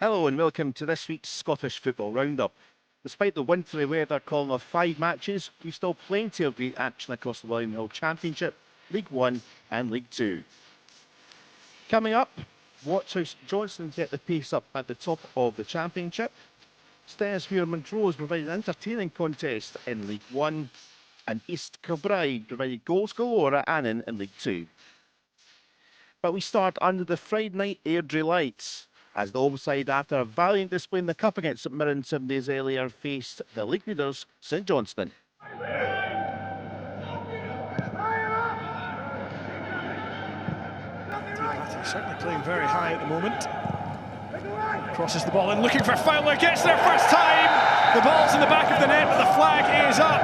Hello and welcome to this week's Scottish Football Roundup. Despite the wintry weather calling off 5 matches, we've still plenty of great action across the William Hill Championship, League 1 and League 2. Coming up, watch how Johnston get the pace up at the top of the Championship. Stenhousemuir Montrose provided an entertaining contest in League 1, and East Kilbride provided goals galore at Annan in League 2. But we start under the Friday night Airdrie lights, as the home side, after a valiant display in the cup against St Mirren 7 days earlier, faced the league leaders St Johnston. Certainly playing very high at the moment. Crosses the ball in, looking for Fowler, gets there first time. The ball's in the back of the net, but the flag is up.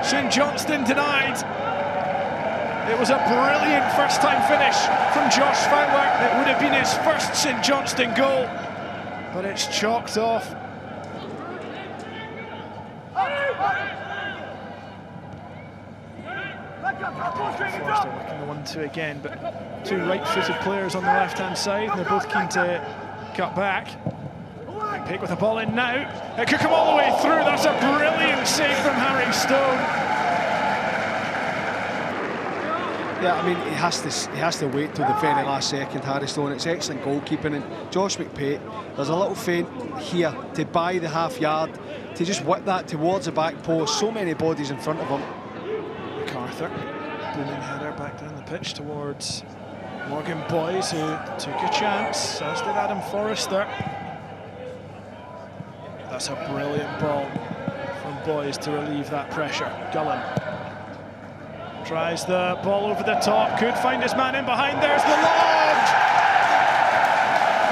St Johnston denied. It was a brilliant first-time finish from Josh Fowler. It would have been his first St Johnston goal, but it's chalked off. Forster working the 1-2 again, but two right-footed players on the left-hand side. They're both keen to cut back. Pick with the ball in now. It could come all the way through. That's a brilliant save from Harry Stone. Yeah, I mean, he has to wait till the very last second, Harry Stone. It's excellent goalkeeping, and Josh McPate, there's a little feint here to buy the half yard, to just whip that towards the back post. So many bodies in front of him. MacArthur, booming header back down the pitch towards Morgan Boys, who took a chance, as did Adam Forrester. That's a brilliant ball from Boys to relieve that pressure. Gullen tries the ball over the top, could find his man in behind. There's the lob!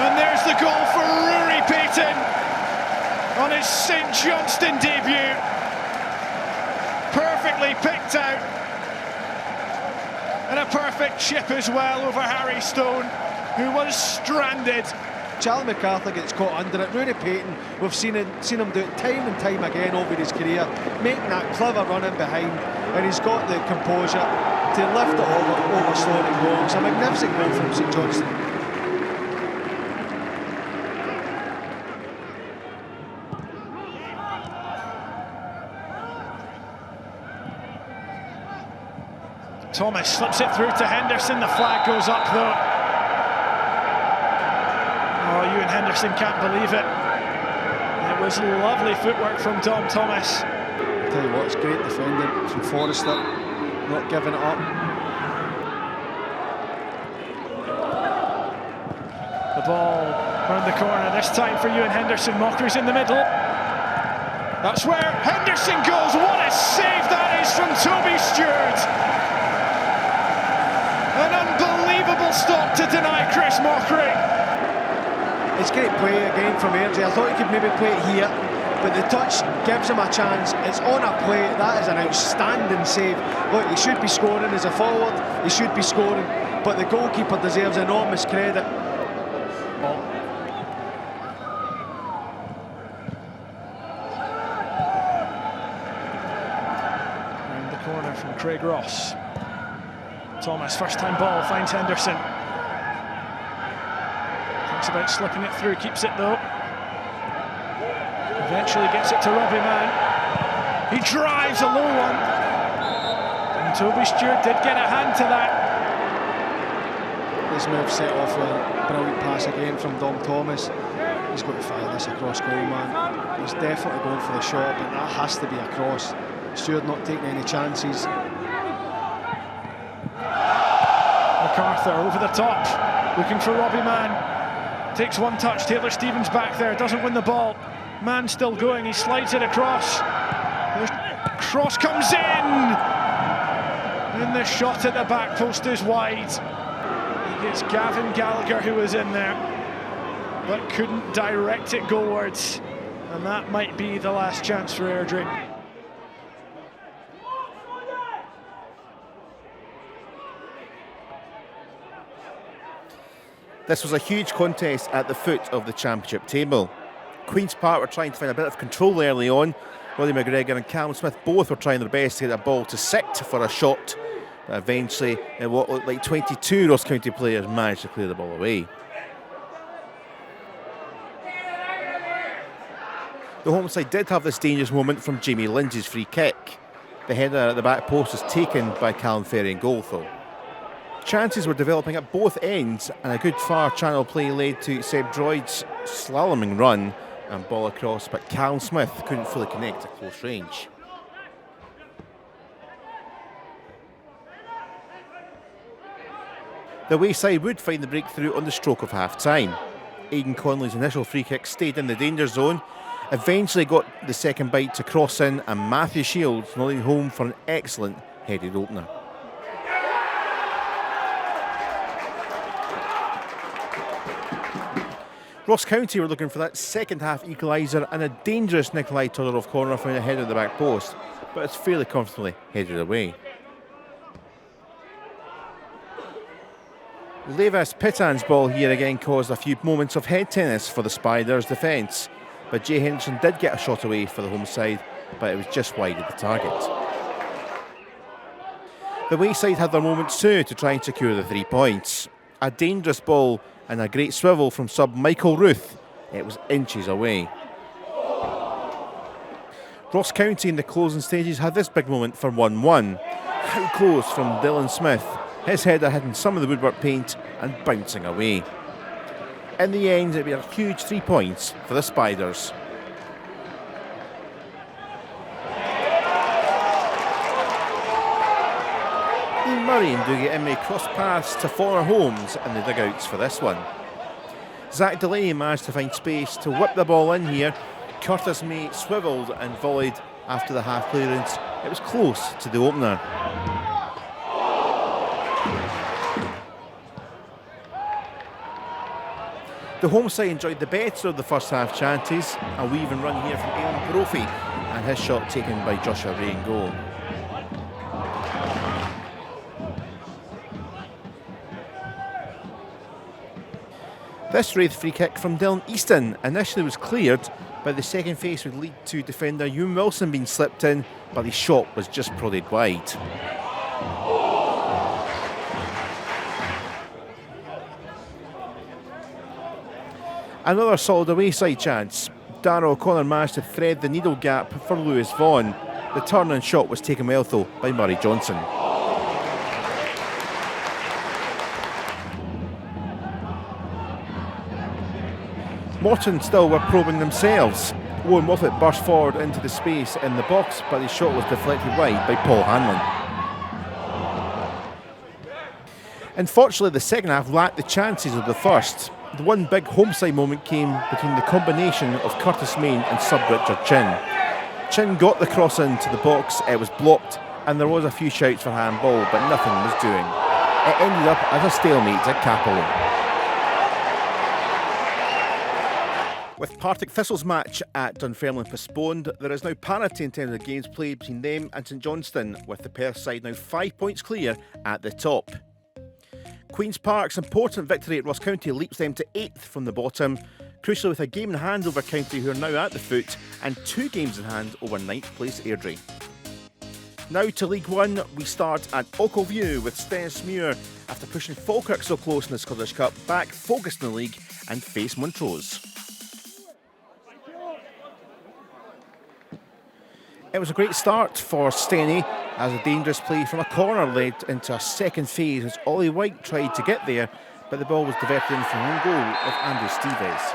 And there's the goal for Rory Payton on his St Johnston debut. Perfectly picked out. And a perfect chip as well over Harry Stone, who was stranded. Charlie MacArthur gets caught under it. Rory Payton, we've seen him do it time and time again over his career, making that clever run in behind, and he's got the composure to lift it over Stone and goal. It's a magnificent goal from St Johnston. Thomas slips it through to Henderson. The flag goes up though. Oh, Ewan Henderson can't believe it. It was lovely footwork from Dom Thomas. I'll tell you what, it's great defending from Forrester, not giving it up. The ball round the corner, this time for Ewan Henderson. Mockery's in the middle. That's where Henderson goes. What a save that is from Toby Stewart. An unbelievable stop to deny Chris Mockery. It's great play again from Airdrie. I thought he could maybe play it here, but the touch gives him a chance. It's on a play. That is an outstanding save. Look, he should be scoring as a forward. He should be scoring, but the goalkeeper deserves enormous credit. Round the corner from Craig Ross. Thomas, first time ball, finds Henderson. Thinks about slipping it through, keeps it though. Eventually gets it to Robbie Mann. He drives a low one. And Toby Stewart did get a hand to that. This move set off a brilliant pass again from Dom Thomas. He's got to fire this across goal, man. He's definitely going for the shot, but that has to be across. Stewart not taking any chances. MacArthur over the top, looking for Robbie Mann. Takes one touch, Taylor Stevens back there, doesn't win the ball. Mann still going, he slides it across. The cross comes in! And the shot at the back post is wide. He gets Gavin Gallagher, who was in there, but couldn't direct it goalwards. And that might be the last chance for Airdrie. This was a huge contest at the foot of the Championship table. Queen's Park were trying to find a bit of control early on. Willie McGregor and Callum Smith both were trying their best to get a ball to sit for a shot. But eventually, what looked like 22 Ross County players managed to clear the ball away. The home side did have this dangerous moment from Jamie Lindsay's free kick. The header at the back post was taken by Callum Ferry in goal though. Chances were developing at both ends, and a good far channel play led to Seb Droid's slaloming run and ball across, but Callum Smith couldn't fully connect at close range. The away side would find the breakthrough on the stroke of half-time. Aidan Conley's initial free kick stayed in the danger zone, eventually got the second bite to cross in, and Matthew Shields nodding home for an excellent headed opener. Ross County were looking for that second half equaliser, and a dangerous Nikolai Todorov corner from the head of the back post, but it's fairly comfortably headed away. Levis Pittan's ball here again caused a few moments of head tennis for the Spiders' defence, but Jay Henderson did get a shot away for the home side, but it was just wide of the target. The away side had their moments too to try and secure the 3 points. A dangerous ball and a great swivel from sub Michael Ruth. It was inches away. Ross County in the closing stages had this big moment for 1-1. How close from Dylan Smith. His header hitting some of the woodwork paint and bouncing away. In the end, it'd be a huge 3 points for the Spiders. Ian Murray and Dougie Emery cross paths to former homes in the dugouts for this one. Zach Delaney managed to find space to whip the ball in here. Curtis May swivelled and volleyed after the half clearance. It was close to the opener. The home side enjoyed the better of the first half chances. A weaving run here from Aidan Brophy, and his shot taken by Joshua Ray in goal. This Raith free kick from Dylan Easton initially was cleared, but the second face would lead to defender Ewan Wilson being slipped in, but his shot was just prodded wide. Another solid away side chance. Darragh O'Connor managed to thread the needle gap for Lewis Vaughan. The turn and shot was taken well though by Murray Johnson. Morton still were probing themselves. Owen Moffat burst forward into the space in the box, but his shot was deflected wide by Paul Hanlon. Unfortunately, the second half lacked the chances of the first. The one big home side moment came between the combination of Curtis Main and sub Richard Chin. Chin got the cross into the box, it was blocked, and there was a few shouts for handball, but nothing was doing. It ended up as a stalemate at Capello. With Partick Thistle's match at Dunfermline postponed, there is now parity in terms of games played between them and St Johnston, with the Perth side now 5 points clear at the top. Queen's Park's important victory at Ross County leaps them to 8th from the bottom, crucially with a game in hand over County, who are now at the foot, and 2 games in hand over 9th place Airdrie. Now to League One, we start at Ochilview with Stenhousemuir, after pushing Falkirk so close in the Scottish Cup, back focused in the league and face Montrose. It was a great start for Stenny, as a dangerous play from a corner led into a second phase as Ollie White tried to get there, but the ball was diverted in from own goal of Andrew Steves.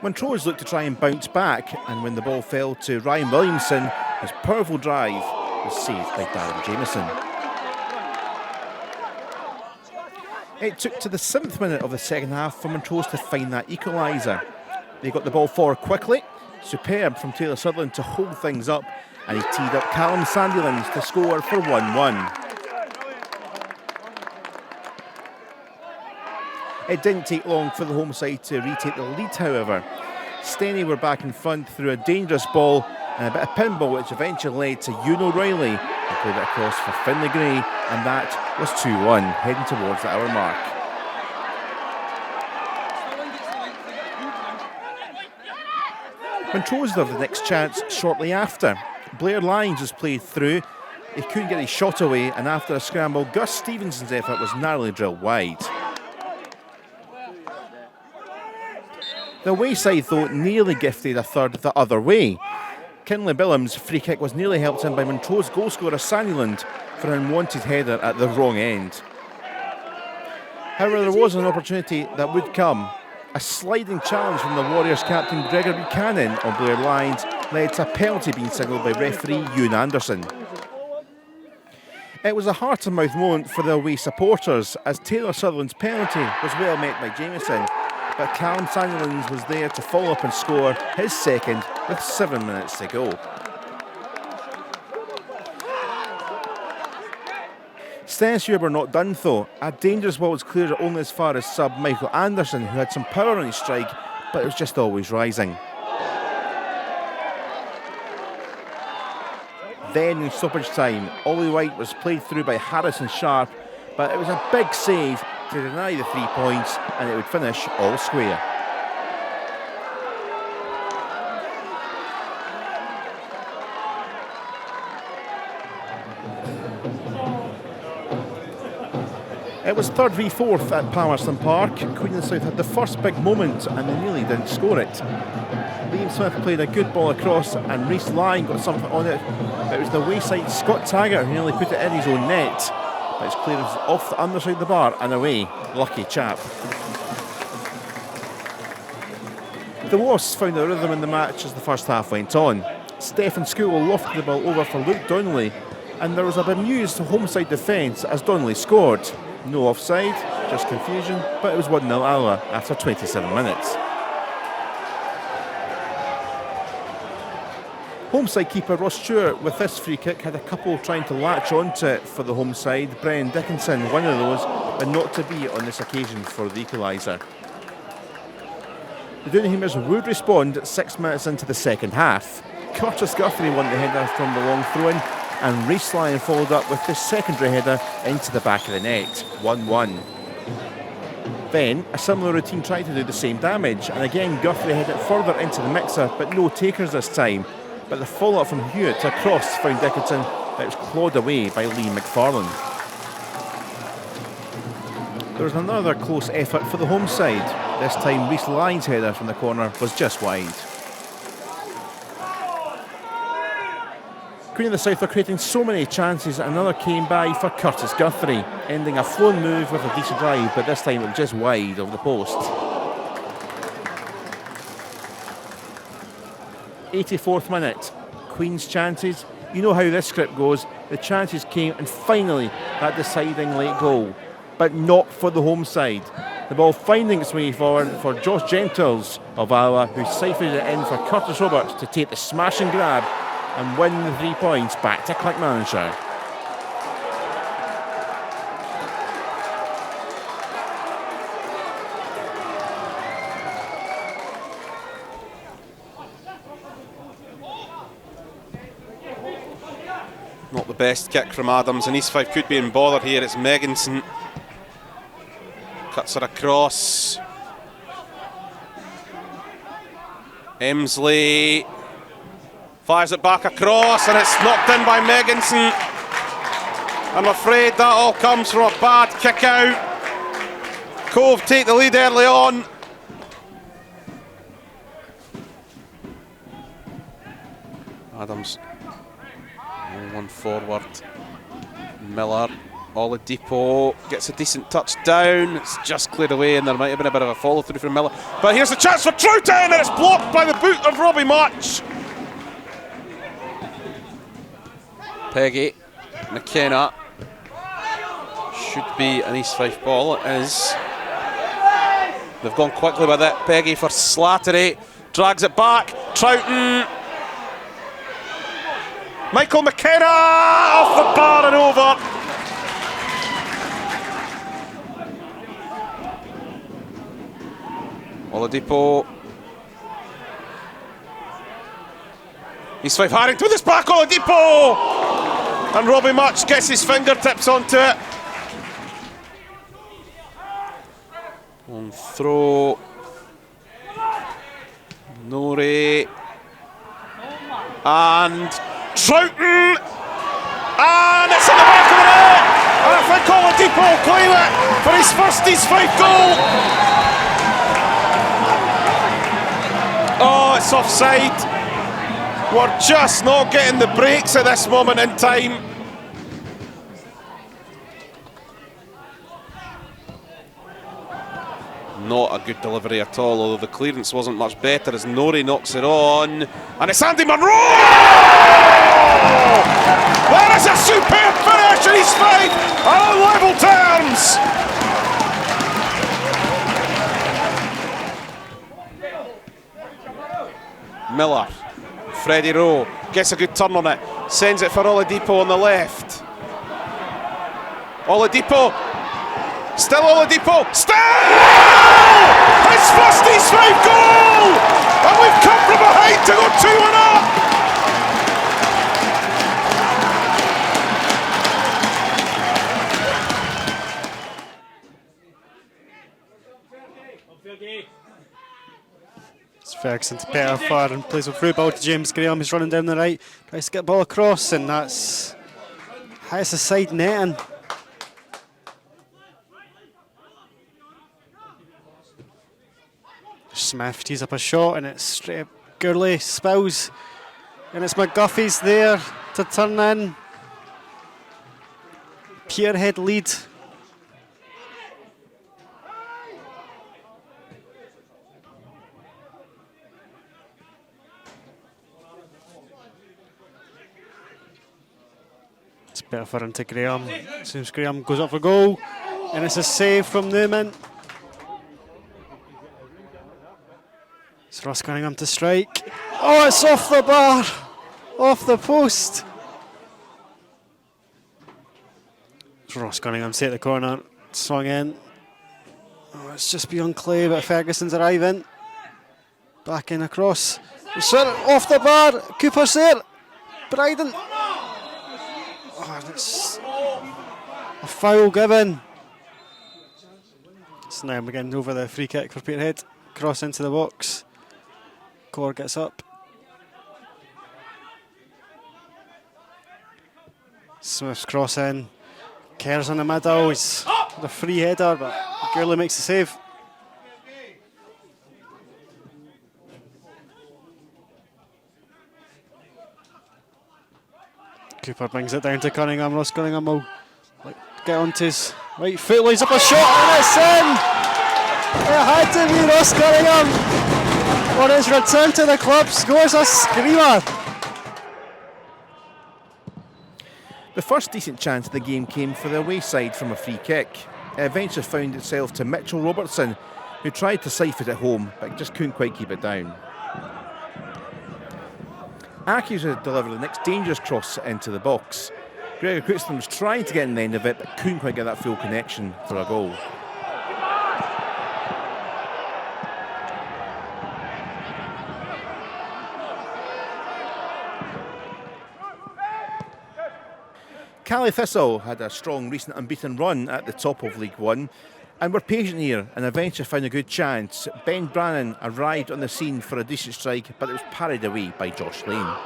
Montrose looked to try and bounce back, and when the ball fell to Ryan Williamson, his powerful drive was saved by Darren Jameson. It took to the 7th minute of the second half for Montrose to find that equaliser. They got the ball forward quickly, superb from Taylor Sutherland to hold things up, and he teed up Callum Sandilands to score for 1-1. It didn't take long for the home side to retake the lead, however. Stenny were back in front through a dangerous ball and a bit of pinball, which eventually led to Ewan O'Reilly, who played it across for Finlay Gray, and that was 2-1, heading towards the hour mark. Montrose have the next chance shortly after. Blair Lyons was played through. he couldn't get his shot away, and after a scramble, Gus Stevenson's effort was narrowly drilled wide. The away side, though, nearly gifted a third the other way. Kinley Billam's free kick was nearly helped in by Montrose goalscorer Sandiland for an unwanted header at the wrong end. However, there was an opportunity that would come. A sliding challenge from the Warriors captain Gregor Buchanan on Blair lines led to a penalty being signalled by referee Ewan Anderson. It was a heart-and-mouth moment for the away supporters as Taylor Sutherland's penalty was well met by Jamieson, but Callum Sandilands was there to follow up and score his second with 7 minutes to go. Stenhousemuir were not done though. A dangerous ball was cleared only as far as sub Michael Anderson, who had some power on his strike, but it was just always rising. Then in stoppage time, Ollie White was played through by Harrison Sharp, but it was a big save to deny the 3 points, and it would finish all square. It was 3rd v 4th at Palmerston Park. Queen of the South had the first big moment and they nearly didn't score it. Liam Smith played a good ball across and Rhys Lyon got something on it, but it was the wayside Scott Taggart who nearly put it in his own net. But it's cleared off the underside of the bar and away. Lucky chap. The Wasps found a rhythm in the match as the first half went on. Stephen School lofted the ball over for Luke Donnelly, and there was a bemused home-side defence as Donnelly scored. No offside, just confusion, but it was 1-0 Alloa after 27 minutes. Homeside keeper Ross Stewart with this free kick had a couple trying to latch onto it for the home side. Brian Dickinson, one of those, but not to be on this occasion for the equaliser. The Doonhamers would respond 6 minutes into the second half. Curtis Guthrie won the header from the long throw-in, and Rhys Lyon followed up with the secondary header into the back of the net, 1-1. Then, a similar routine tried to do the same damage, and again Guthrie headed it further into the mixer, but no takers this time. But the follow-up from Hewitt to a cross found Dickinson, but it was clawed away by Lee McFarlane. There was another close effort for the home side. This time Rhys Lyon's header from the corner was just wide. Queen of the South were creating so many chances, another came by for Curtis Guthrie, ending a flown move with a decent drive, but this time it was just wide of the post. 84th minute, Queen's chances. You know how this script goes. The chances came, and finally that deciding late goal, but not for the home side. The ball finding its way forward for Josh Gentles of Alloa, who siphoned it in for Curtis Roberts to take the smash and grab and win the 3 points back to Clackmannanshire. Not the best kick from Adams, and East Fife could be in bother here. It's Megginson. Cuts her across. Emsley fires it back across, and it's knocked in by Megginson. I'm afraid that all comes from a bad kick out. Cove take the lead early on. Adams, one forward. Miller, Oladipo gets a decent touch down. It's just cleared away, and there might have been a bit of a follow through from Miller. But here's the chance for Troughton, and it's blocked by the boot of Robbie Match. Peggy, McKenna, should be an East Fife ball. It is. They've gone quickly with it. Peggy for Slattery, drags it back. Troughton. Michael McKenna off the bar and over. Oladipo. East Fife Harrington with his back. Oladipo! And Robbie Match gets his fingertips onto it. On throw. Norrie. And Troughton! And it's in the back of the net! And I think Oladipo will claim it for his first Fife goal! Oh, it's offside. We're just not getting the breaks at this moment in time. Not a good delivery at all, although the clearance wasn't much better as Norrie knocks it on. And it's Andy Munro! That is a superb finish in his fight on level terms! Miller, Freddie Rowe gets a good turn on it, sends it for Oladipo on the left. Oladipo, still Oladipo, still! His first Fife goal! And we've come from behind to go 2-1 up! It's Ferguson to Peterhead and plays a through ball to James Graham. He's running down the right, tries to get the ball across, and that's the side netting. Smith tees up a shot and it's straight up Gurley, spills, and it's McGuffey's there to turn in. Peterhead lead. It's better for him to Graham. As soon as Graham goes up for goal, and it's a save from Newman. It's Ross Cunningham to strike. Oh, it's off the bar, off the post. It's Ross Cunningham set the corner, swung in. Oh, it's just beyond Clay, but Ferguson's arriving. Back in across. It's off the bar. Cooper's there. Bryden. Oh, it's a foul given. So now again over the free kick for Peterhead. Cross into the box. Core gets up. Smith's cross in. Kerr's in the middle. He's the free header, but Gurley makes the save. Cooper brings it down to Cunningham. Ross Cunningham will get onto his right foot, lays up a shot, and it's in! It had to be Ross Cunningham. On his return to the club, scores a screamer. The first decent chance of the game came for the away side from a free kick. It eventually found itself to Mitchell Robertson, who tried to siphon it home, but just couldn't quite keep it down. Aki's had delivered the next dangerous cross into the box. Gregor Crookston was trying to get in the end of it, but couldn't quite get that full connection for a goal. Caley Thistle had a strong recent unbeaten run at the top of League One and were patient here and eventually found a good chance. Ben Brannan arrived on the scene for a decent strike, but it was parried away by Josh Lane.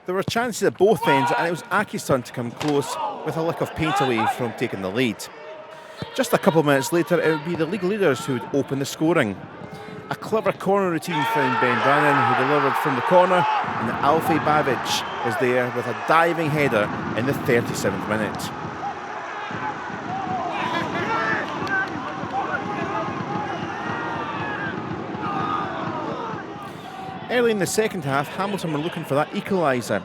There were chances at both ends, and it was Aki's turn to come close with a lick of paint away from taking the lead. Just a couple of minutes later, it would be the league leaders who would open the scoring. A clever corner routine found Ben Brannan, who delivered from the corner, and Alfie Babbage is there with a diving header in the 37th minute. Early in the second half, Hamilton were looking for that equaliser.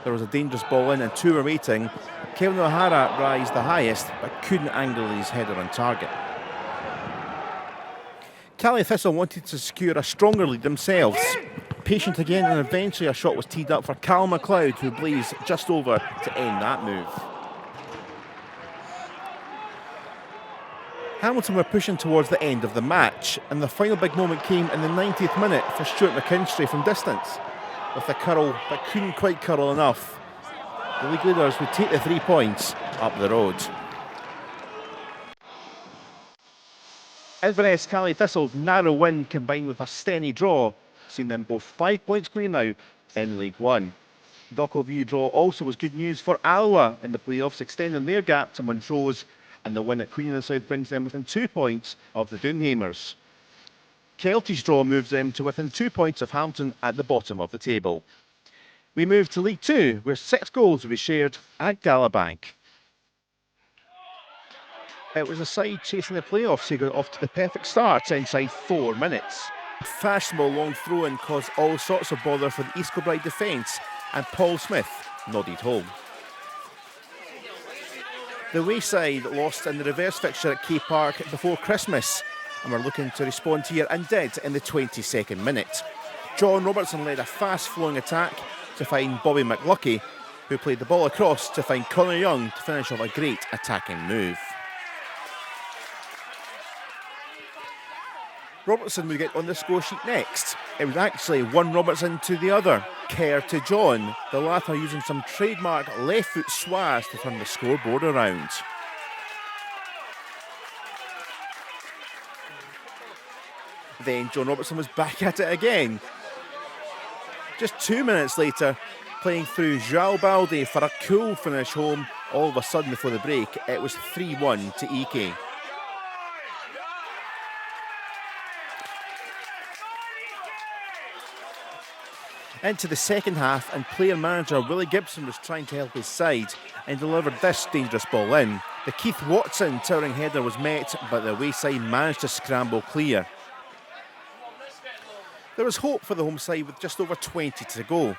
There was a dangerous ball in and two were waiting. Kevin O'Hara rised the highest, but couldn't angle his header on target. Caley Thistle wanted to secure a stronger lead themselves. Patient again, and eventually a shot was teed up for Cal McLeod, who blazed just over to end that move. Hamilton were pushing towards the end of the match, and the final big moment came in the 90th minute for Stuart McKinstry from distance. With a curl, but couldn't quite curl enough. The league leaders would take the 3 points up the road. Inverness Caley Thistle's narrow win combined with a steady draw, seeing them both 5 points clear now in League One. The View draw also was good news for Alloa in the playoffs, extending their gap to Montrose, and the win at Queen of the South brings them within 2 points of the Doonhamers. Kelty's draw moves them to within 2 points of Hampton at the bottom of the table. We move to League 2, where 6 goals will be shared at Galabank. It was a side chasing the playoffs who got off to the perfect start inside 4 minutes. A fashionable long throw-in caused all sorts of bother for the East Kilbride defence, and Paul Smith nodded home. The Wayside lost in the reverse fixture at Quay Park before Christmas, and were looking to respond here and did in the 22nd minute. John Robertson led a fast-flowing attack to find Bobby McLucky, who played the ball across to find Connor Young to finish off a great attacking move. Robertson would get on the score sheet next. It was actually one Robertson to the other, Kerr to John, the latter using some trademark left foot swaz to turn the scoreboard around. Then John Robertson was back at it again. Just 2 minutes later, playing through João Balde for a cool finish home, all of a sudden before the break, it was 3-1 to Ike. Into the second half, and player-manager Willie Gibson was trying to help his side and delivered this dangerous ball in. The Keith Watson towering header was met, but the Wayside managed to scramble clear. There was hope for the home side with just over 20 to go.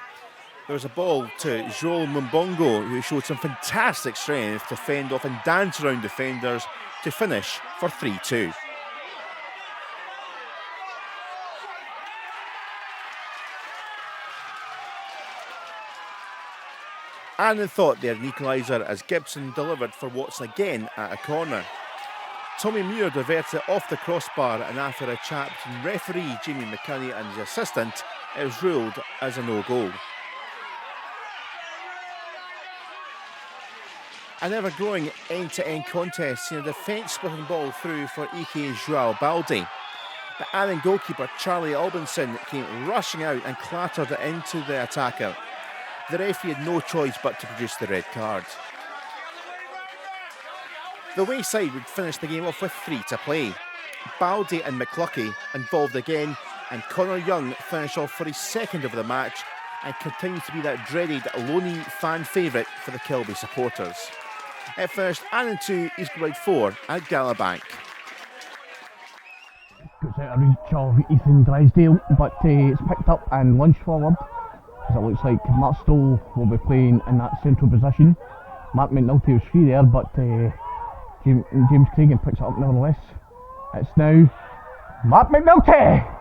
There was a ball to Joel Mumbongo, who showed some fantastic strength to fend off and dance around defenders to finish for 3-2. Annan thought they had an equaliser as Gibson delivered for Watson again at a corner. Tommy Muir diverted it off the crossbar, and after a chat between referee Jamie McCunney and his assistant, it was ruled as a no-goal. An ever-growing end-to-end contest seen a defence-splitting ball through for Ike's João Balde. But Annan goalkeeper Charlie Albinson came rushing out and clattered it into the attacker. The referee had no choice but to produce the red card. The Wayside would finish the game off with 3 to play. Balde and McLucky involved again, and Connor Young finished off for his second of the match and continues to be that dreaded lonely fan favourite for the Kilby supporters. It finished Annan 2, East Kilbride 4 at Galabank. Goes out of reach of Ethan Drysdale, but it's picked up and launched forward, as it looks like Mark Stoll will be playing in that central position. Mark McNulty was free there, but James Cragen picks it up nevertheless. It's now Mark McNulty!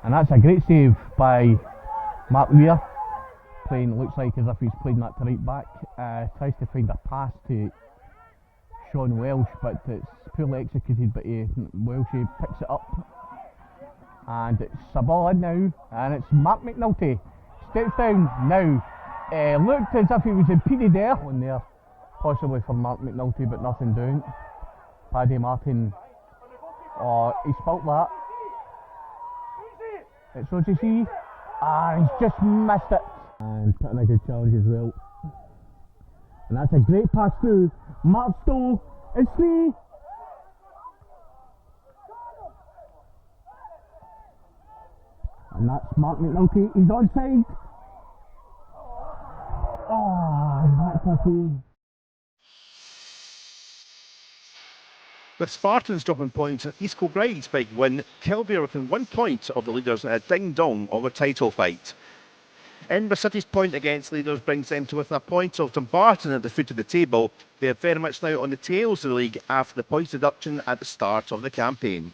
And that's a great save by Mark Weir. Playing, looks like as if he's playing that to right back. Tries to find a pass to Sean Welsh, but it's poorly executed, but Welsh picks it up. And it's a ball in now, and it's Mark McNulty. Steps down now. Looked as if he was impeded there. One there, possibly for Mark McNulty, but nothing doing. Paddy Martin, he spilt that. It's Roger C. He's just missed it. And putting a good challenge as well. And that's a great pass through. Mark Stoll is free. And that's Mark McNulty. He's onside. That's a goal. With Spartans dropping points at East Kilbride's big win, Kilby are within 1 point of the leaders in a ding-dong of a title fight. Inverness City's point against leaders brings them to within a point of Dumbarton at the foot of the table. They are very much now on the tails of the league after the points deduction at the start of the campaign.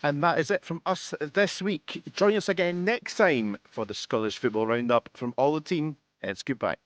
And that is it from us this week. Join us again next time for the Scottish Football Roundup. From all the team, it's goodbye.